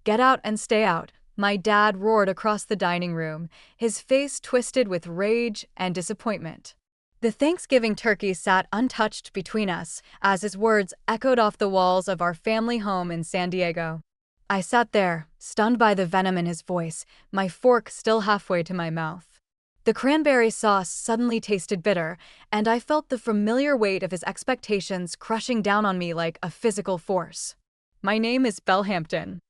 Get out and stay out, my dad roared across the dining room, his face twisted with rage and disappointment. The Thanksgiving turkey sat untouched between us as his words echoed off the walls of our family home in San Diego. I sat there, stunned by the venom in his voice, my fork still halfway to my mouth. The cranberry sauce suddenly tasted bitter, and I felt the familiar weight of his expectations crushing down on me like a physical force. My name is Belle Hampton.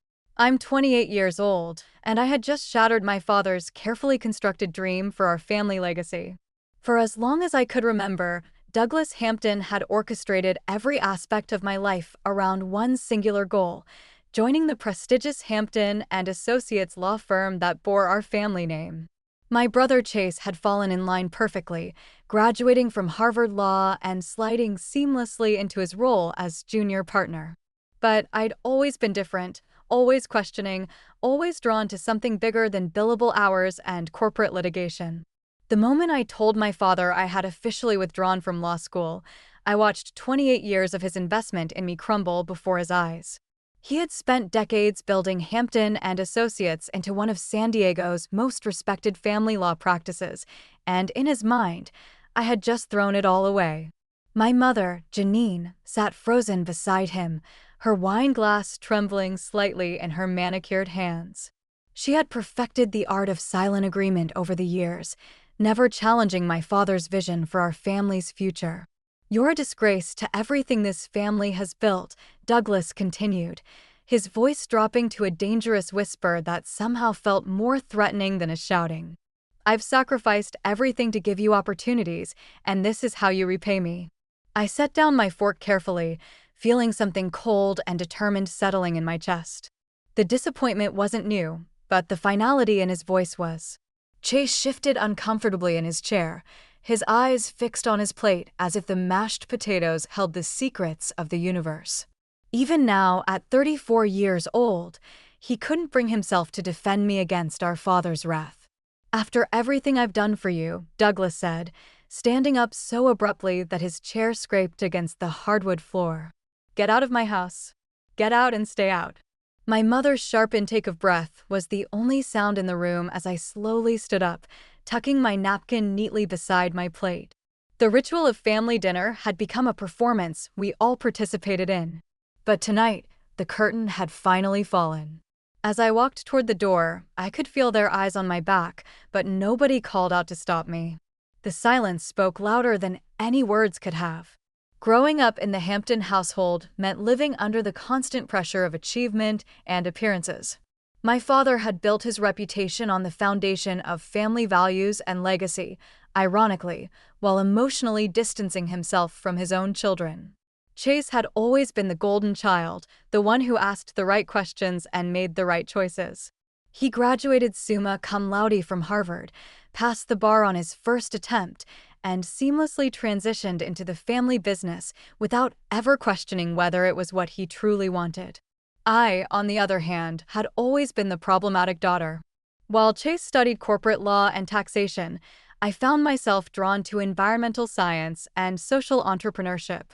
I'm 28 years old, and I had just shattered my father's carefully constructed dream for our family legacy. For as long as I could remember, Douglas Hampton had orchestrated every aspect of my life around one singular goal: joining the prestigious Hampton and Associates law firm that bore our family name. My brother Chase had fallen in line perfectly, graduating from Harvard Law and sliding seamlessly into his role as junior partner. But I'd always been different, always questioning, always drawn to something bigger than billable hours and corporate litigation. The moment I told my father I had officially withdrawn from law school, I watched 28 years of his investment in me crumble before his eyes. He had spent decades building Hampton and Associates into one of San Diego's most respected family law practices, and in his mind, I had just thrown it all away. My mother, Janine, sat frozen beside him, her wine glass trembling slightly in her manicured hands. She had perfected the art of silent agreement over the years, never challenging my father's vision for our family's future. "You're a disgrace to everything this family has built," Douglas continued, his voice dropping to a dangerous whisper that somehow felt more threatening than a shouting. "I've sacrificed everything to give you opportunities, and this is how you repay me." I set down my fork carefully, feeling something cold and determined settling in my chest. The disappointment wasn't new, but the finality in his voice was. Chase shifted uncomfortably in his chair, his eyes fixed on his plate as if the mashed potatoes held the secrets of the universe. Even now, at 34 years old, he couldn't bring himself to defend me against our father's wrath. "After everything I've done for you," Douglas said, standing up so abruptly that his chair scraped against the hardwood floor. "Get out of my house. Get out and stay out." My mother's sharp intake of breath was the only sound in the room as I slowly stood up, tucking my napkin neatly beside my plate. The ritual of family dinner had become a performance we all participated in. But tonight, the curtain had finally fallen. As I walked toward the door, I could feel their eyes on my back, but nobody called out to stop me. The silence spoke louder than any words could have. Growing up in the Hampton household meant living under the constant pressure of achievement and appearances. My father had built his reputation on the foundation of family values and legacy, ironically, while emotionally distancing himself from his own children. Chase had always been the golden child, the one who asked the right questions and made the right choices. He graduated summa cum laude from Harvard, passed the bar on his first attempt, and seamlessly transitioned into the family business without ever questioning whether it was what he truly wanted. I, on the other hand, had always been the problematic daughter. While Chase studied corporate law and taxation, I found myself drawn to environmental science and social entrepreneurship.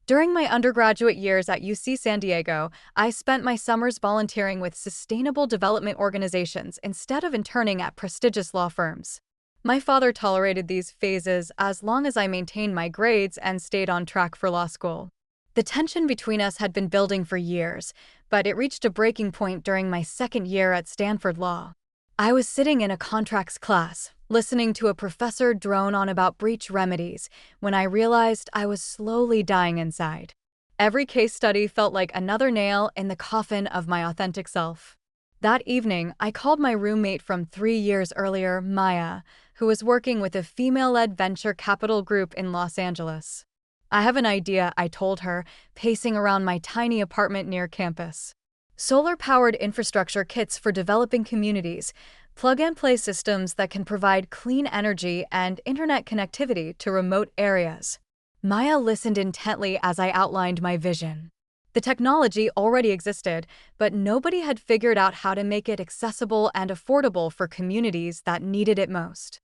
During my undergraduate years at UC San Diego, I spent my summers volunteering with sustainable development organizations instead of interning at prestigious law firms. My father tolerated these phases as long as I maintained my grades and stayed on track for law school. The tension between us had been building for years, but it reached a breaking point during my second year at Stanford Law. I was sitting in a contracts class, listening to a professor drone on about breach remedies, when I realized I was slowly dying inside. Every case study felt like another nail in the coffin of my authentic self. That evening, I called my roommate from 3 years earlier, Maya, who was working with a female-led venture capital group in Los Angeles. "I have an idea," I told her, pacing around my tiny apartment near campus. "Solar-powered infrastructure kits for developing communities, plug-and-play systems that can provide clean energy and internet connectivity to remote areas." Maya listened intently as I outlined my vision. The technology already existed, but nobody had figured out how to make it accessible and affordable for communities that needed it most.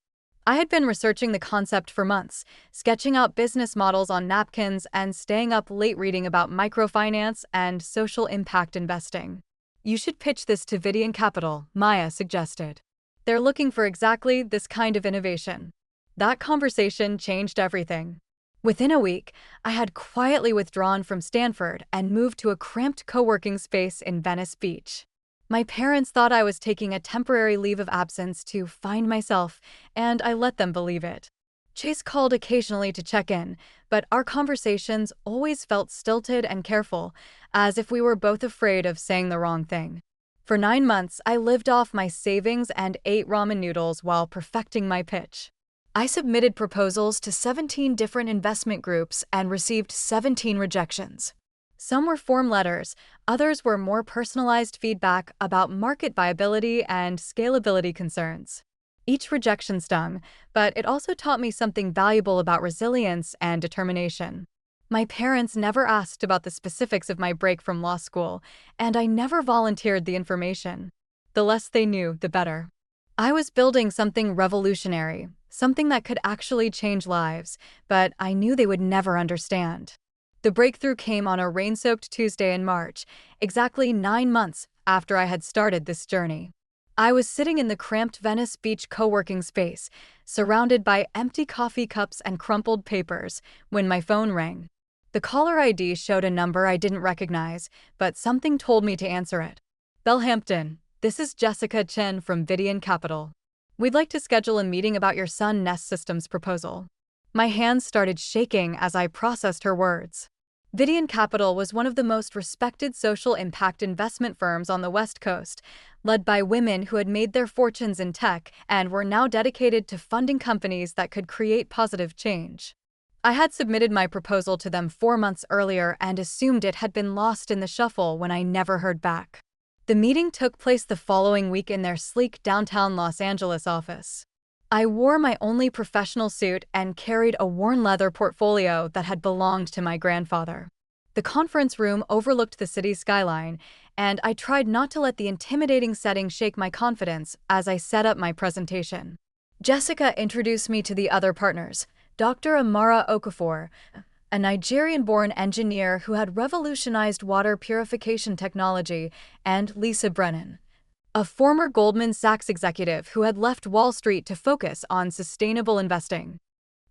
I had been researching the concept for months, sketching out business models on napkins and staying up late reading about microfinance and social impact investing. You should pitch this to Vidian Capital, Maya suggested. They're looking for exactly this kind of innovation. That conversation changed everything. Within a week, I had quietly withdrawn from Stanford and moved to a cramped co-working space in Venice Beach. My parents thought I was taking a temporary leave of absence to find myself, and I let them believe it. Chase called occasionally to check in, but our conversations always felt stilted and careful, as if we were both afraid of saying the wrong thing. For 9 months, I lived off my savings and ate ramen noodles while perfecting my pitch. I submitted proposals to 17 different investment groups and received 17 rejections. Some were form letters, others were more personalized feedback about market viability and scalability concerns. Each rejection stung, but it also taught me something valuable about resilience and determination. My parents never asked about the specifics of my break from law school, and I never volunteered the information. The less they knew, the better. I was building something revolutionary, something that could actually change lives, but I knew they would never understand. The breakthrough came on a rain-soaked Tuesday in March, exactly 9 months after I had started this journey. I was sitting in the cramped Venice Beach co-working space, surrounded by empty coffee cups and crumpled papers, when my phone rang. The caller ID showed a number I didn't recognize, but something told me to answer it. Bellhampton, this is Jessica Chen from Vidian Capital. We'd like to schedule a meeting about your Sun Nest Systems proposal. My hands started shaking as I processed her words. Vidian Capital was one of the most respected social impact investment firms on the West Coast, led by women who had made their fortunes in tech and were now dedicated to funding companies that could create positive change. I had submitted my proposal to them 4 months earlier and assumed it had been lost in the shuffle when I never heard back. The meeting took place the following week in their sleek downtown Los Angeles office. I wore my only professional suit and carried a worn leather portfolio that had belonged to my grandfather. The conference room overlooked the city's skyline, and I tried not to let the intimidating setting shake my confidence as I set up my presentation. Jessica introduced me to the other partners, Dr. Amara Okafor, a Nigerian-born engineer who had revolutionized water purification technology, and Lisa Brennan, a former Goldman Sachs executive who had left Wall Street to focus on sustainable investing.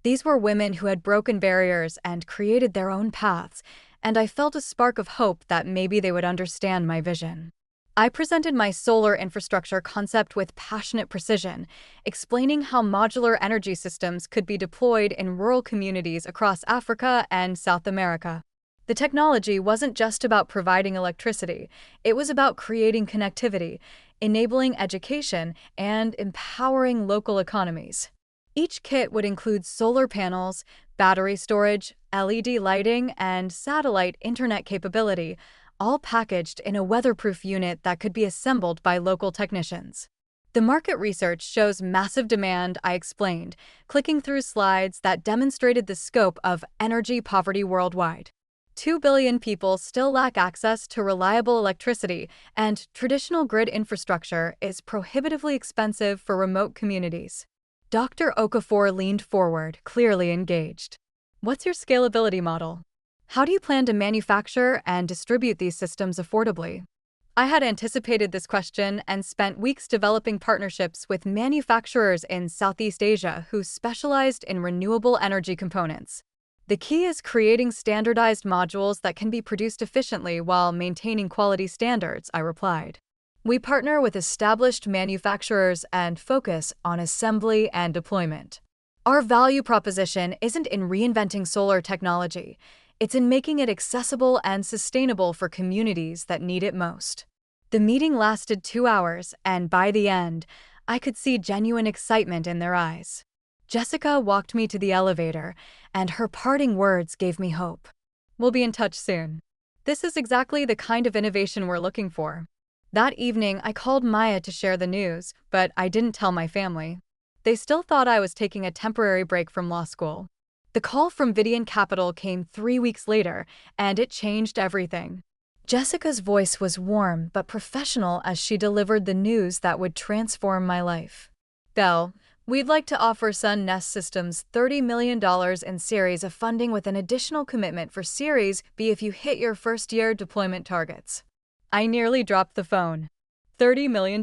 These were women who had broken barriers and created their own paths, and I felt a spark of hope that maybe they would understand my vision. I presented my solar infrastructure concept with passionate precision, explaining how modular energy systems could be deployed in rural communities across Africa and South America. The technology wasn't just about providing electricity, it was about creating connectivity, enabling education, and empowering local economies. Each kit would include solar panels, battery storage, LED lighting, and satellite internet capability, all packaged in a weatherproof unit that could be assembled by local technicians. The market research shows massive demand, I explained, clicking through slides that demonstrated the scope of energy poverty worldwide. 2 billion people still lack access to reliable electricity, and traditional grid infrastructure is prohibitively expensive for remote communities. Dr. Okafor leaned forward, clearly engaged. What's your scalability model? How do you plan to manufacture and distribute these systems affordably? I had anticipated this question and spent weeks developing partnerships with manufacturers in Southeast Asia who specialized in renewable energy components. The key is creating standardized modules that can be produced efficiently while maintaining quality standards, I replied. We partner with established manufacturers and focus on assembly and deployment. Our value proposition isn't in reinventing solar technology. It's in making it accessible and sustainable for communities that need it most. The meeting lasted 2 hours, and by the end, I could see genuine excitement in their eyes. Jessica walked me to the elevator, and her parting words gave me hope. We'll be in touch soon. This is exactly the kind of innovation we're looking for. That evening, I called Maya to share the news, but I didn't tell my family. They still thought I was taking a temporary break from law school. The call from Vidian Capital came 3 weeks later, and it changed everything. Jessica's voice was warm but professional as she delivered the news that would transform my life. Belle, we'd like to offer Sun Nest Systems $30 million in Series A funding with an additional commitment for Series B if you hit your first-year deployment targets. I nearly dropped the phone. $30 million.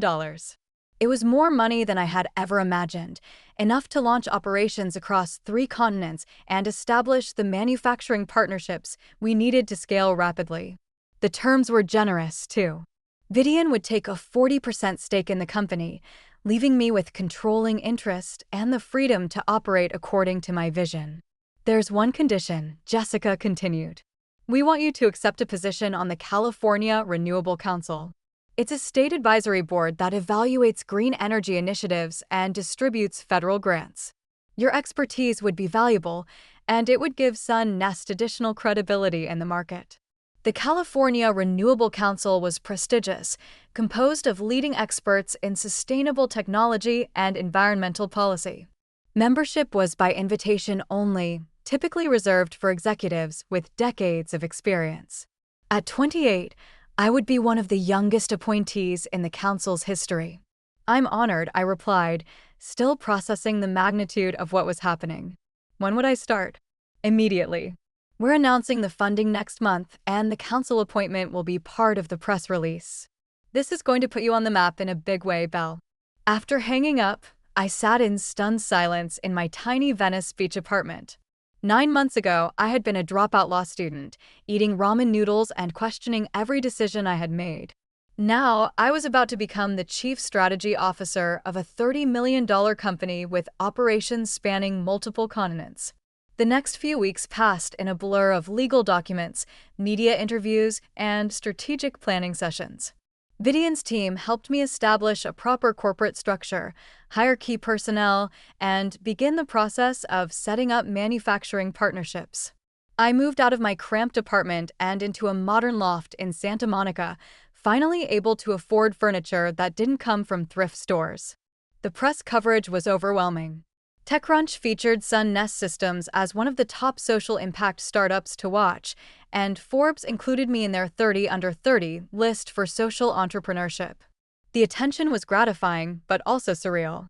It was more money than I had ever imagined, enough to launch operations across 3 continents and establish the manufacturing partnerships we needed to scale rapidly. The terms were generous, too. Vidian would take a 40% stake in the company, leaving me with controlling interest and the freedom to operate according to my vision. There's one condition, Jessica continued. We want you to accept a position on the California Renewable Council. It's a state advisory board that evaluates green energy initiatives and distributes federal grants. Your expertise would be valuable, and it would give Sun Nest additional credibility in the market. The California Renewable Council was prestigious, composed of leading experts in sustainable technology and environmental policy. Membership was by invitation only, typically reserved for executives with decades of experience. At 28, I would be one of the youngest appointees in the council's history. I'm honored, I replied, still processing the magnitude of what was happening. When would I start? Immediately. We're announcing the funding next month, and the council appointment will be part of the press release. This is going to put you on the map in a big way, Belle. After hanging up, I sat in stunned silence in my tiny Venice Beach apartment. 9 months ago, I had been a dropout law student, eating ramen noodles and questioning every decision I had made. Now, I was about to become the chief strategy officer of a $30 million company with operations spanning multiple continents. The next few weeks passed in a blur of legal documents, media interviews, and strategic planning sessions. Vidian's team helped me establish a proper corporate structure, hire key personnel, and begin the process of setting up manufacturing partnerships. I moved out of my cramped apartment and into a modern loft in Santa Monica, finally able to afford furniture that didn't come from thrift stores. The press coverage was overwhelming. TechCrunch featured Sun Nest Systems as one of the top social impact startups to watch, and Forbes included me in their 30 under 30 list for social entrepreneurship. The attention was gratifying, but also surreal.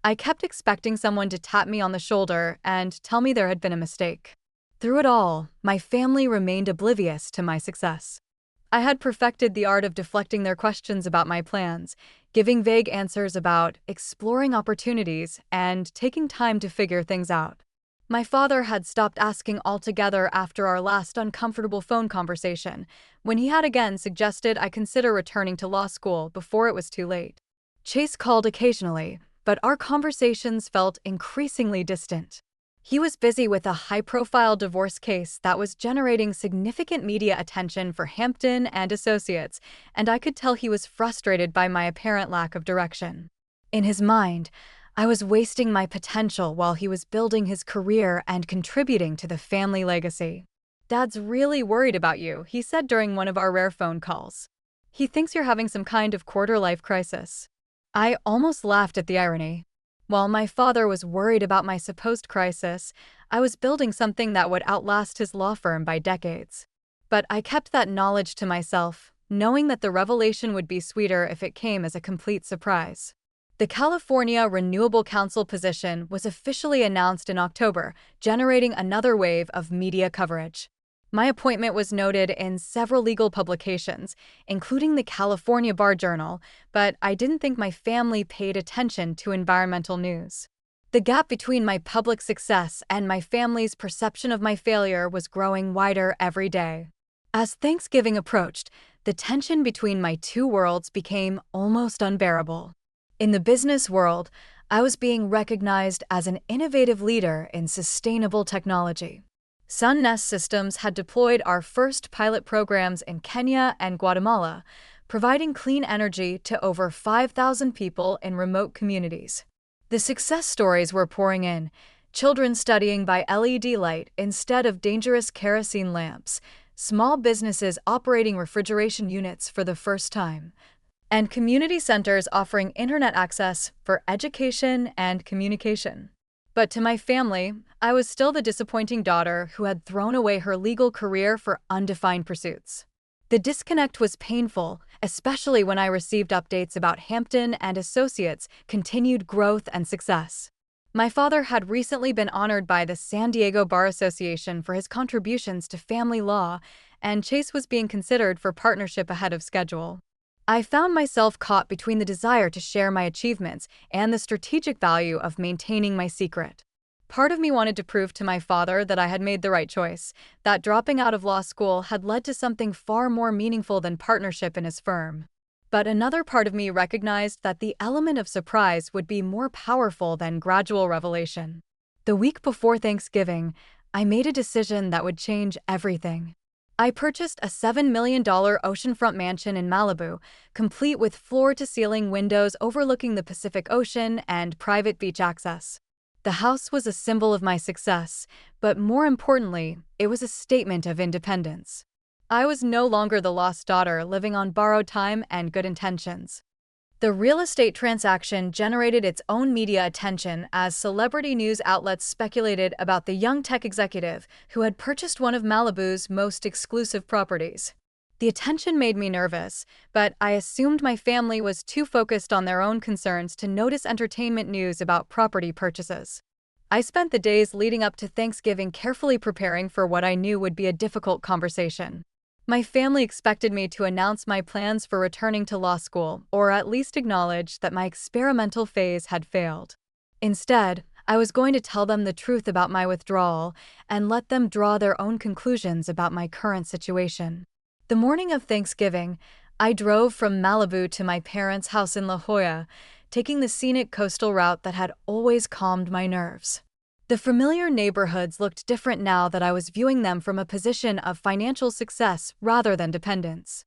I kept expecting someone to tap me on the shoulder and tell me there had been a mistake. Through it all, my family remained oblivious to my success. I had perfected the art of deflecting their questions about my plans, giving vague answers about exploring opportunities and taking time to figure things out. My father had stopped asking altogether after our last uncomfortable phone conversation, when he had again suggested I consider returning to law school before it was too late. Chase called occasionally, but our conversations felt increasingly distant. He was busy with a high-profile divorce case that was generating significant media attention for Hampton and Associates, and I could tell he was frustrated by my apparent lack of direction. In his mind, I was wasting my potential while he was building his career and contributing to the family legacy. "Dad's really worried about you," he said during one of our rare phone calls. "He thinks you're having some kind of quarter-life crisis." I almost laughed at the irony. While my father was worried about my supposed crisis, I was building something that would outlast his law firm by decades. But I kept that knowledge to myself, knowing that the revelation would be sweeter if it came as a complete surprise. The California Renewable Council position was officially announced in October, generating another wave of media coverage. My appointment was noted in several legal publications, including the California Bar Journal, but I didn't think my family paid attention to environmental news. The gap between my public success and my family's perception of my failure was growing wider every day. As Thanksgiving approached, the tension between my two worlds became almost unbearable. In the business world, I was being recognized as an innovative leader in sustainable technology. Sun Nest Systems had deployed our first pilot programs in Kenya and Guatemala, providing clean energy to over 5,000 people in remote communities. The success stories were pouring in, children studying by LED light instead of dangerous kerosene lamps, small businesses operating refrigeration units for the first time, and community centers offering internet access for education and communication. But to my family, I was still the disappointing daughter who had thrown away her legal career for undefined pursuits. The disconnect was painful, especially when I received updates about Hampton and Associates' continued growth and success. My father had recently been honored by the San Diego Bar Association for his contributions to family law, and Chase was being considered for partnership ahead of schedule. I found myself caught between the desire to share my achievements and the strategic value of maintaining my secret. Part of me wanted to prove to my father that I had made the right choice, that dropping out of law school had led to something far more meaningful than partnership in his firm. But another part of me recognized that the element of surprise would be more powerful than gradual revelation. The week before Thanksgiving, I made a decision that would change everything. I purchased a $7 million oceanfront mansion in Malibu, complete with floor-to-ceiling windows overlooking the Pacific Ocean and private beach access. The house was a symbol of my success, but more importantly, it was a statement of independence. I was no longer the lost daughter living on borrowed time and good intentions. The real estate transaction generated its own media attention as celebrity news outlets speculated about the young tech executive who had purchased one of Malibu's most exclusive properties. The attention made me nervous, but I assumed my family was too focused on their own concerns to notice entertainment news about property purchases. I spent the days leading up to Thanksgiving carefully preparing for what I knew would be a difficult conversation. My family expected me to announce my plans for returning to law school, or at least acknowledge that my experimental phase had failed. Instead, I was going to tell them the truth about my withdrawal and let them draw their own conclusions about my current situation. The morning of Thanksgiving, I drove from Malibu to my parents' house in La Jolla, taking the scenic coastal route that had always calmed my nerves. The familiar neighborhoods looked different now that I was viewing them from a position of financial success rather than dependence.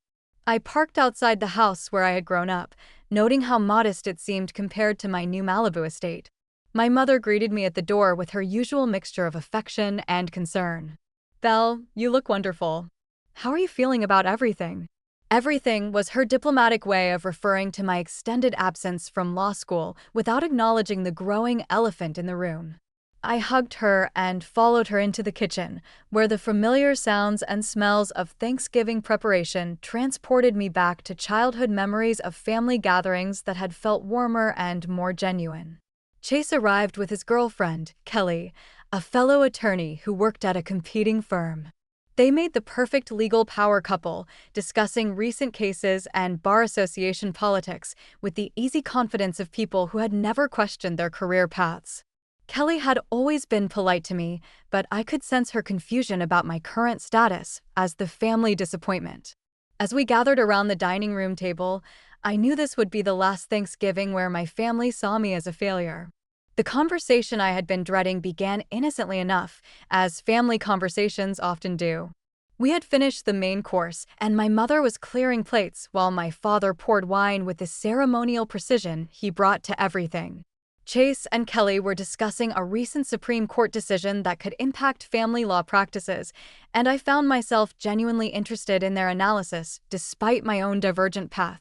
I parked outside the house where I had grown up, noting how modest it seemed compared to my new Malibu estate. My mother greeted me at the door with her usual mixture of affection and concern. "Belle, you look wonderful. How are you feeling about everything?" Everything was her diplomatic way of referring to my extended absence from law school without acknowledging the growing elephant in the room. I hugged her and followed her into the kitchen, where the familiar sounds and smells of Thanksgiving preparation transported me back to childhood memories of family gatherings that had felt warmer and more genuine. Chase arrived with his girlfriend, Kelly, a fellow attorney who worked at a competing firm. They made the perfect legal power couple, discussing recent cases and bar association politics with the easy confidence of people who had never questioned their career paths. Kelly had always been polite to me, but I could sense her confusion about my current status as the family disappointment. As we gathered around the dining room table, I knew this would be the last Thanksgiving where my family saw me as a failure. The conversation I had been dreading began innocently enough, as family conversations often do. We had finished the main course, and my mother was clearing plates while my father poured wine with the ceremonial precision he brought to everything. Chase and Kelly were discussing a recent Supreme Court decision that could impact family law practices, and I found myself genuinely interested in their analysis despite my own divergent path.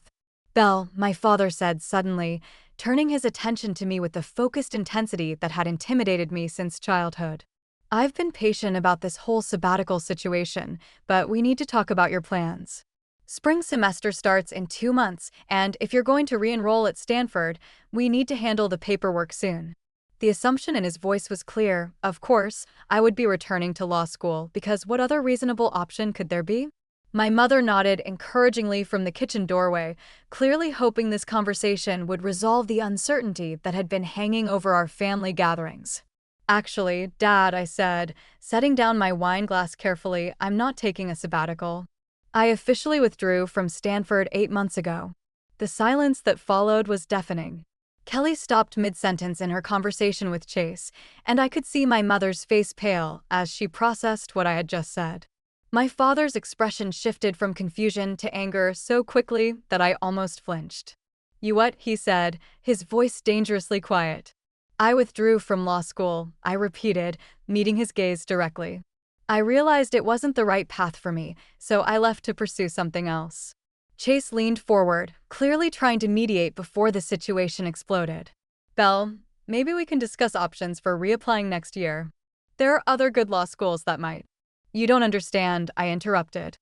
"Belle," my father said suddenly, turning his attention to me with the focused intensity that had intimidated me since childhood. "I've been patient about this whole sabbatical situation, but we need to talk about your plans. Spring semester starts in 2 months, and if you're going to re-enroll at Stanford, we need to handle the paperwork soon." The assumption in his voice was clear. Of course, I would be returning to law school, because what other reasonable option could there be? My mother nodded encouragingly from the kitchen doorway, clearly hoping this conversation would resolve the uncertainty that had been hanging over our family gatherings. "Actually, Dad," I said, setting down my wine glass carefully, "I'm not taking a sabbatical. I officially withdrew from Stanford 8 months ago." The silence that followed was deafening. Kelly stopped mid-sentence in her conversation with Chase, and I could see my mother's face pale as she processed what I had just said. My father's expression shifted from confusion to anger so quickly that I almost flinched. "You what?" he said, his voice dangerously quiet. "I withdrew from law school," I repeated, meeting his gaze directly. I realized it wasn't the right path for me, so I left to pursue something else. Chase leaned forward, clearly trying to mediate before the situation exploded. "Belle, maybe we can discuss options for reapplying next year. There are other good law schools that might." "You don't understand," I interrupted.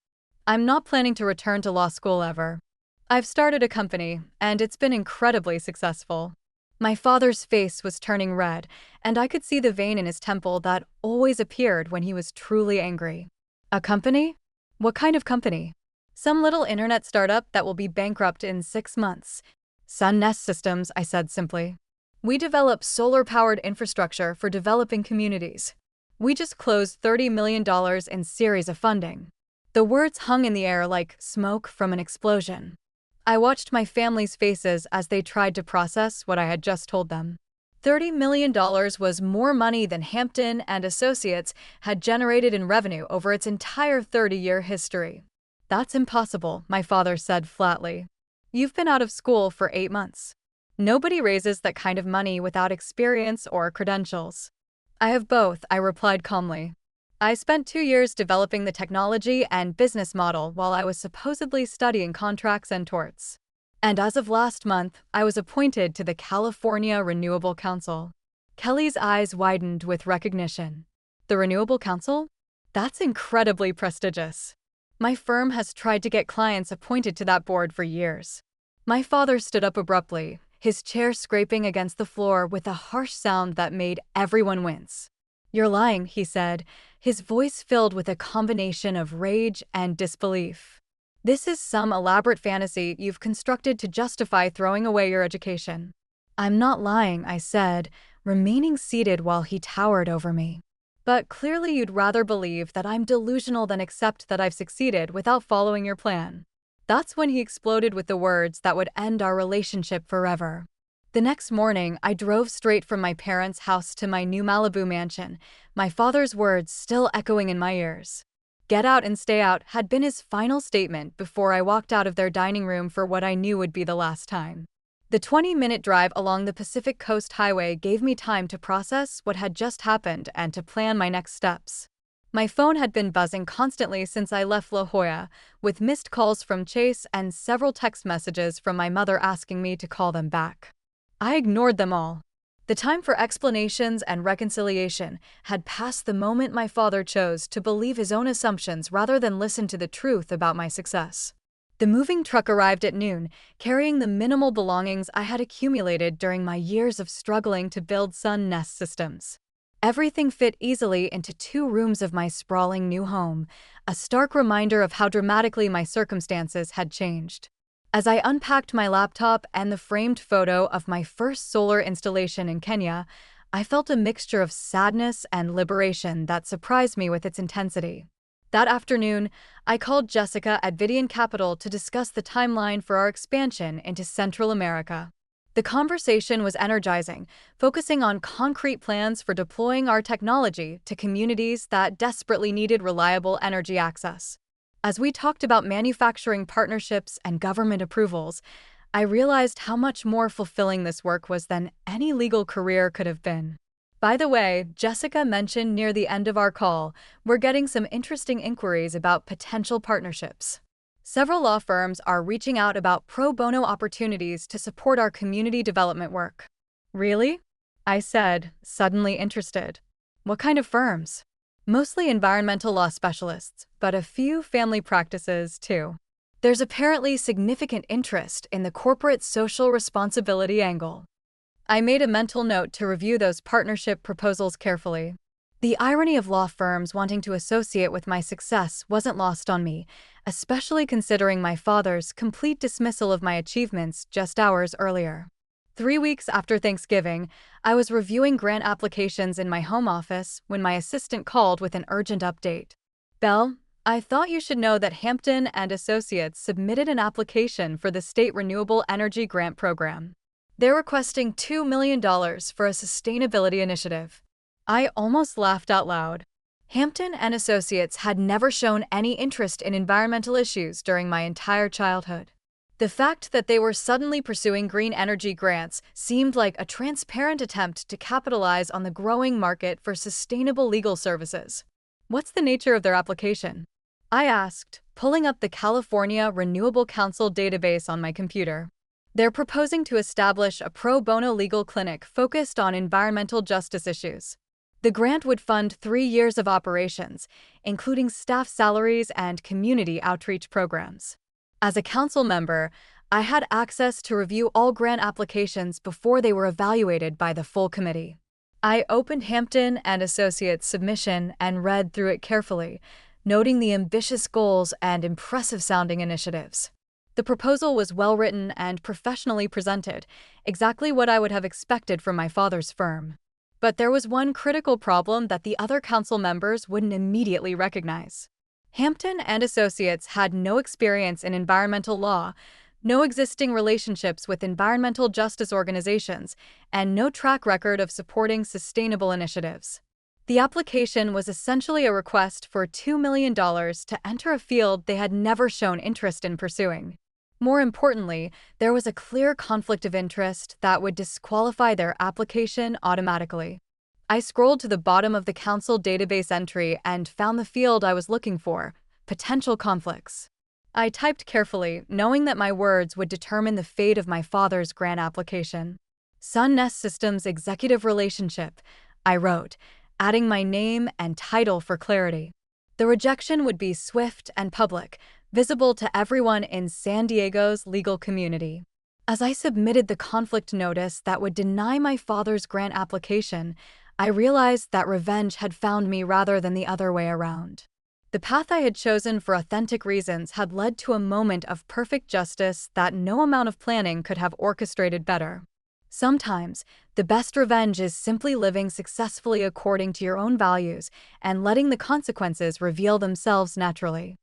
"I'm not planning to return to law school ever. I've started a company, and it's been incredibly successful." My father's face was turning red, and I could see the vein in his temple that always appeared when he was truly angry. "A company?" What kind of company? Some little internet startup that will be bankrupt in 6 months. Sun Nest Systems, I said simply. We develop solar-powered infrastructure for developing communities. We just closed $30 million in series of funding. The words hung in the air like smoke from an explosion. I watched my family's faces as they tried to process what I had just told them. $30 million was more money than Hampton and Associates had generated in revenue over its entire 30-year history. That's impossible, my father said flatly. You've been out of school for 8 months. Nobody raises that kind of money without experience or credentials. I have both, I replied calmly. I spent 2 years developing the technology and business model while I was supposedly studying contracts and torts. And as of last month, I was appointed to the California Renewable Council. Kelly's eyes widened with recognition. The Renewable Council? That's incredibly prestigious. My firm has tried to get clients appointed to that board for years. My father stood up abruptly, his chair scraping against the floor with a harsh sound that made everyone wince. You're lying, he said, his voice filled with a combination of rage and disbelief. This is some elaborate fantasy you've constructed to justify throwing away your education. I'm not lying, I said, remaining seated while he towered over me. But clearly you'd rather believe that I'm delusional than accept that I've succeeded without following your plan. That's when he exploded with the words that would end our relationship forever. The next morning, I drove straight from my parents' house to my new Malibu mansion, my father's words still echoing in my ears. Get out and stay out had been his final statement before I walked out of their dining room for what I knew would be the last time. The 20-minute drive along the Pacific Coast Highway gave me time to process what had just happened and to plan my next steps. My phone had been buzzing constantly since I left La Jolla, with missed calls from Chase and several text messages from my mother asking me to call them back. I ignored them all. The time for explanations and reconciliation had passed the moment my father chose to believe his own assumptions rather than listen to the truth about my success. The moving truck arrived at noon, carrying the minimal belongings I had accumulated during my years of struggling to build Sun Nest Systems. Everything fit easily into 2 rooms of my sprawling new home, a stark reminder of how dramatically my circumstances had changed. As I unpacked my laptop and the framed photo of my first solar installation in Kenya, I felt a mixture of sadness and liberation that surprised me with its intensity. That afternoon, I called Jessica at Vidian Capital to discuss the timeline for our expansion into Central America. The conversation was energizing, focusing on concrete plans for deploying our technology to communities that desperately needed reliable energy access. As we talked about manufacturing partnerships and government approvals, I realized how much more fulfilling this work was than any legal career could have been. By the way, Jessica mentioned near the end of our call, we're getting some interesting inquiries about potential partnerships. Several law firms are reaching out about pro bono opportunities to support our community development work. Really? I said, suddenly interested. What kind of firms? Mostly environmental law specialists, but a few family practices too. There's apparently significant interest in the corporate social responsibility angle. I made a mental note to review those partnership proposals carefully. The irony of law firms wanting to associate with my success wasn't lost on me, especially considering my father's complete dismissal of my achievements just hours earlier. 3 weeks after Thanksgiving, I was reviewing grant applications in my home office when my assistant called with an urgent update. Belle, I thought you should know that Hampton and Associates submitted an application for the State Renewable Energy Grant Program. They're requesting $2 million for a sustainability initiative. I almost laughed out loud. Hampton and Associates had never shown any interest in environmental issues during my entire childhood. The fact that they were suddenly pursuing green energy grants seemed like a transparent attempt to capitalize on the growing market for sustainable legal services. What's the nature of their application? I asked, pulling up the California Renewable Council database on my computer. They're proposing to establish a pro bono legal clinic focused on environmental justice issues. The grant would fund 3 years of operations, including staff salaries and community outreach programs. As a council member, I had access to review all grant applications before they were evaluated by the full committee. I opened Hampton and Associates' submission and read through it carefully, noting the ambitious goals and impressive-sounding initiatives. The proposal was well-written and professionally presented, exactly what I would have expected from my father's firm. But there was one critical problem that the other council members wouldn't immediately recognize. Hampton and Associates had no experience in environmental law, no existing relationships with environmental justice organizations, and no track record of supporting sustainable initiatives. The application was essentially a request for $2 million to enter a field they had never shown interest in pursuing. More importantly, there was a clear conflict of interest that would disqualify their application automatically. I scrolled to the bottom of the council database entry and found the field I was looking for: potential conflicts. I typed carefully, knowing that my words would determine the fate of my father's grant application. Sun Nest Systems Executive Relationship, I wrote, adding my name and title for clarity. The rejection would be swift and public, visible to everyone in San Diego's legal community. As I submitted the conflict notice that would deny my father's grant application, I realized that revenge had found me rather than the other way around. The path I had chosen for authentic reasons had led to a moment of perfect justice that no amount of planning could have orchestrated better. Sometimes, the best revenge is simply living successfully according to your own values and letting the consequences reveal themselves naturally.